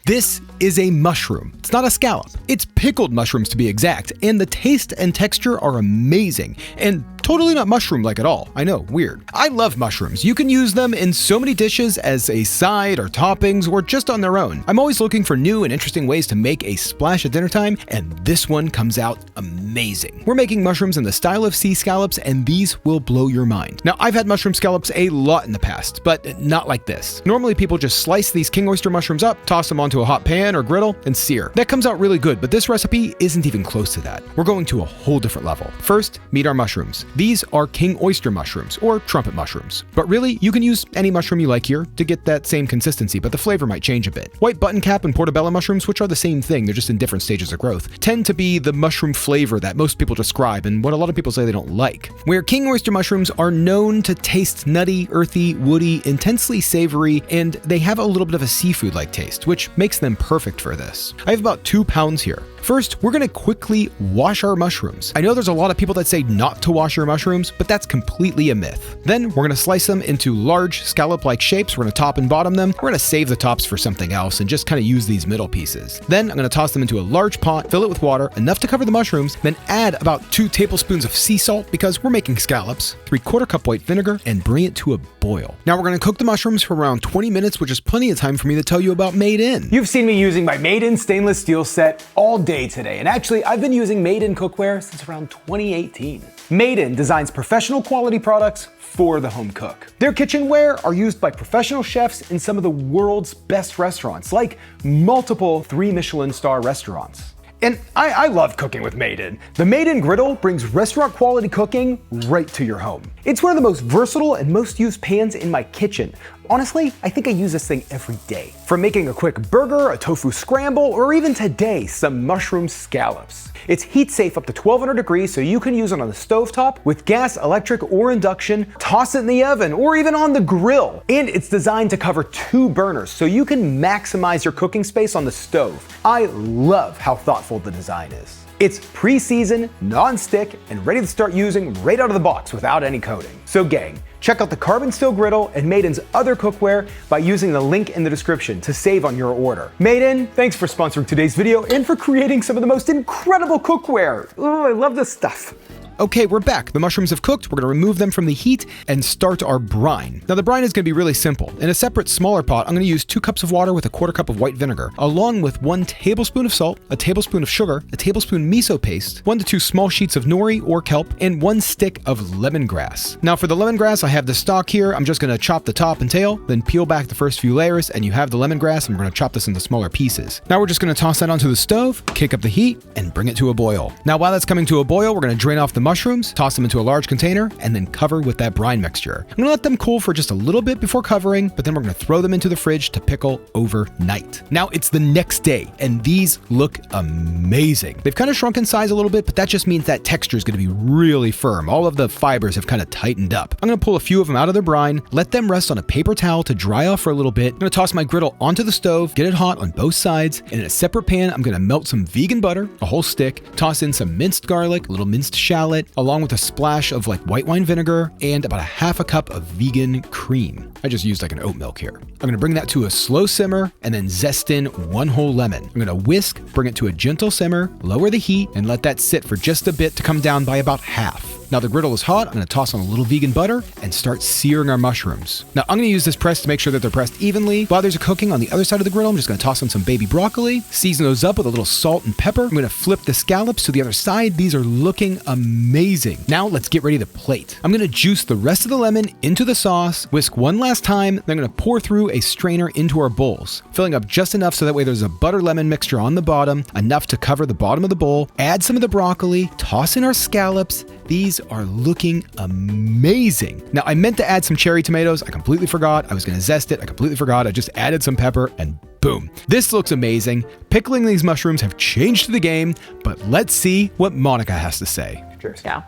This is a mushroom. It's not a scallop. It's pickled mushrooms to be exact, and the taste and texture are amazing, and totally not mushroom-like at all. I know, weird. I love mushrooms. You can use them in so many dishes as a side or toppings or just on their own. I'm always looking for new and interesting ways to make a splash at dinner time, and this one comes out amazing. We're making mushrooms in the style of sea scallops, and these will blow your mind. Now, I've had mushroom scallops a lot in the past, but not like this. Normally, people just slice these king oyster mushrooms up, toss them onto a hot pan or griddle, and sear. That comes out really good, but this recipe isn't even close to that. We're going to a whole different level. First, meet our mushrooms. These are king oyster mushrooms, or trumpet mushrooms. But really, you can use any mushroom you like here to get that same consistency, but the flavor might change a bit. White button cap and portobello mushrooms, which are the same thing, they're just in different stages of growth, tend to be the mushroom flavor that most people describe and what a lot of people say they don't like. Where king oyster mushrooms are known to taste nutty, earthy, woody, intensely savory, and they have a little bit of a seafood-like taste, which makes them perfect for this. I have about 2 pounds here. First, we're gonna quickly wash our mushrooms. I know there's a lot of people that say not to wash your mushrooms, but that's completely a myth. Then we're gonna slice them into large scallop-like shapes. We're gonna top and bottom them. We're gonna save the tops for something else and just kind of use these middle pieces. Then I'm gonna toss them into a large pot, fill it with water, enough to cover the mushrooms, then add about 2 tablespoons of sea salt because we're making scallops, 3/4 cup white vinegar, and bring it to a boil. Now we're gonna cook the mushrooms for around 20 minutes, which is plenty of time for me to tell you about Made In. You've seen me using my Made In stainless steel set all day today, and actually I've been using Made In cookware since around 2018. Made In designs professional quality products for the home cook. Their kitchenware are used by professional chefs in some of the world's best restaurants, like multiple 3 Michelin star restaurants. And I love cooking with Made In. The Made In griddle brings restaurant quality cooking right to your home. It's one of the most versatile and most used pans in my kitchen. Honestly, I think I use this thing every day. From making a quick burger, a tofu scramble, or even today, some mushroom scallops. It's heat safe up to 1200 degrees, so you can use it on the stovetop with gas, electric, or induction, toss it in the oven, or even on the grill. And it's designed to cover 2 burners, so you can maximize your cooking space on the stove. I love how thoughtful the design is. It's pre-seasoned, non-stick, and ready to start using right out of the box without any coating. So gang, check out the carbon steel griddle and Made In's other cookware by using the link in the description to save on your order. Made In, thanks for sponsoring today's video and for creating some of the most incredible cookware. Oh, I love this stuff. Okay, we're back. The mushrooms have cooked. We're gonna remove them from the heat and start our brine. Now the brine is gonna be really simple. In a separate smaller pot, I'm gonna use 2 cups of water with 1/4 cup of white vinegar, along with 1 tablespoon of salt, a tablespoon of sugar, a tablespoon miso paste, 1 to 2 small sheets of nori or kelp, and 1 stick of lemongrass. Now for the lemongrass, I have the stalk here. I'm just gonna chop the top and tail, then peel back the first few layers, and you have the lemongrass, and we're gonna chop this into smaller pieces. Now we're just gonna toss that onto the stove, kick up the heat, and bring it to a boil. Now while that's coming to a boil, we're gonna drain off the mushrooms, toss them into a large container, and then cover with that brine mixture. I'm gonna let them cool for just a little bit before covering, but then we're gonna throw them into the fridge to pickle overnight. Now it's the next day, and these look amazing. They've kind of shrunk in size a little bit, but that just means that texture is gonna be really firm. All of the fibers have kind of tightened up. I'm gonna pull a few of them out of their brine, let them rest on a paper towel to dry off for a little bit. I'm gonna toss my griddle onto the stove, get it hot on both sides, and in a separate pan, I'm gonna melt some vegan butter, a whole stick, toss in some minced garlic, a little minced shallot, along with a splash of like white wine vinegar and about 1/2 cup of vegan cream. I just used like an oat milk here. I'm gonna bring that to a slow simmer and then zest in 1 whole lemon. I'm gonna whisk, bring it to a gentle simmer, lower the heat, and let that sit for just a bit to come down by about half. Now the griddle is hot, I'm gonna toss on a little vegan butter and start searing our mushrooms. Now I'm gonna use this press to make sure that they're pressed evenly. While there's a cooking on the other side of the griddle, I'm just gonna toss on some baby broccoli, season those up with a little salt and pepper. I'm gonna flip the scallops to the other side. These are looking amazing. Now let's get ready to plate. I'm gonna juice the rest of the lemon into the sauce, whisk one last time, then I'm gonna pour through a strainer into our bowls, filling up just enough so that way there's a butter lemon mixture on the bottom, enough to cover the bottom of the bowl. Add some of the broccoli, toss in our scallops. These are looking amazing. Now I meant to add some cherry tomatoes. I completely forgot. I was gonna zest it. I completely forgot. I just added some pepper and boom. This looks amazing. Pickling these mushrooms have changed the game, but let's see what Monica has to say. Cheers. Yeah.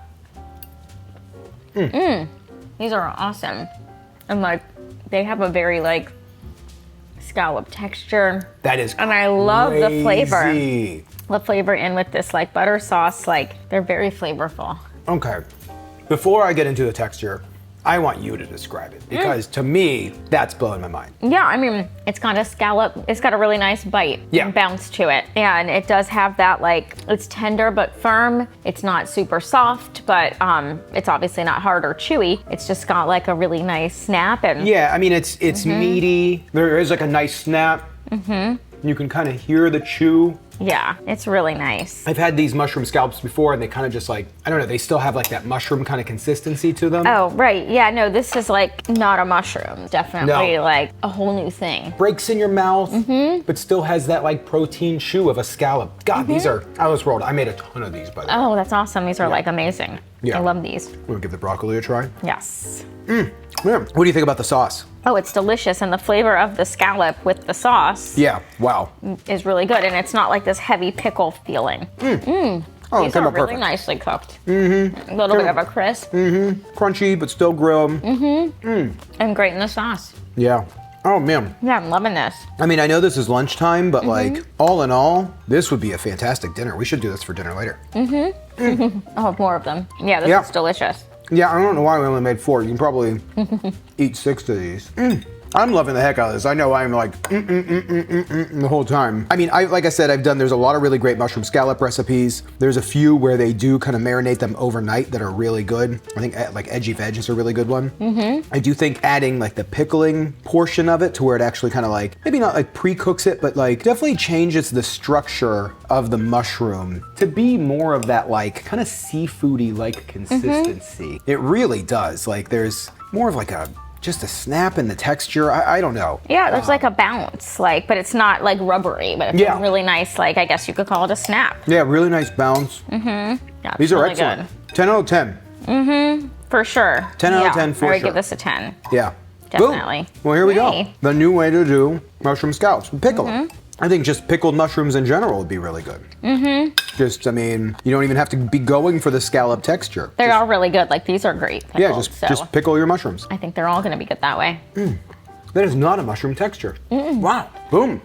These are awesome. And like, they have a very like scallop texture. That is And I love the flavor. crazy. The flavor in with this like butter sauce, like they're very flavorful. Okay, before I get into the texture, I want you to describe it because to me, that's blowing my mind. Yeah, I mean, it's got a scallop. It's got a really nice bite and bounce to it. And it does have that, like, it's tender but firm. It's not super soft, but it's obviously not hard or chewy. It's just got like a really nice snap. And yeah, I mean, it's meaty. There is like a nice snap. You can kind of hear the chew. Yeah, it's really nice. I've had these mushroom scallops before and they kind of just like, I don't know, they still have like that mushroom kind of consistency to them. Oh, right. Yeah, no, this is like not a mushroom. Definitely like a whole new thing. Breaks in your mouth, but still has that like protein chew of a scallop. God, these are out of this world. I made a ton of these, by the way. Oh, that's awesome. These are like amazing. Yeah. I love these. We'll give the broccoli a try. Yes. Yeah. What do you think about the sauce? Oh, it's delicious, and the flavor of the scallop with the sauce wow. is really good, and it's not like this heavy pickle feeling. Oh, These are really perfect. nicely cooked. A little bit of a crisp. Crunchy, but still grilled. And great in the sauce. Yeah. Oh, man. Yeah, I'm loving this. I mean, I know this is lunchtime, but like, all in all, this would be a fantastic dinner. We should do this for dinner later. I'll have more of them. Yeah, this is delicious. Yeah, I don't know why we only made 4. You can probably eat 6 of these. I'm loving the heck out of this. I know I'm like the whole time. I mean, like I said, there's a lot of really great mushroom scallop recipes. There's a few where they do kind of marinate them overnight that are really good. I think like Edgy Veg is a really good one. I do think adding like the pickling portion of it to where it actually kind of like, maybe not like pre-cooks it, but like definitely changes the structure of the mushroom to be more of that like kind of seafoody like consistency. It really does. Like there's more of like just a snap in the texture. I don't know. Yeah, there's like a bounce, like, but it's not like rubbery, but it's a really nice, like, I guess you could call it a snap. Yeah, really nice bounce. Yeah, These are really excellent. good. 10 out of 10. For sure. 10 out of 10 for I would sure. give this a 10. Yeah. Definitely. Boom. Well, here we go. Yay. The new way to do mushroom scallops. Pickle them. I think just pickled mushrooms in general would be really good. Just, I mean, you don't even have to be going for the scallop texture. They're all really good. Like, these are great. Pickled, Just pickle your mushrooms. I think they're all going to be good that way. That is not a mushroom texture. Wow. Boom.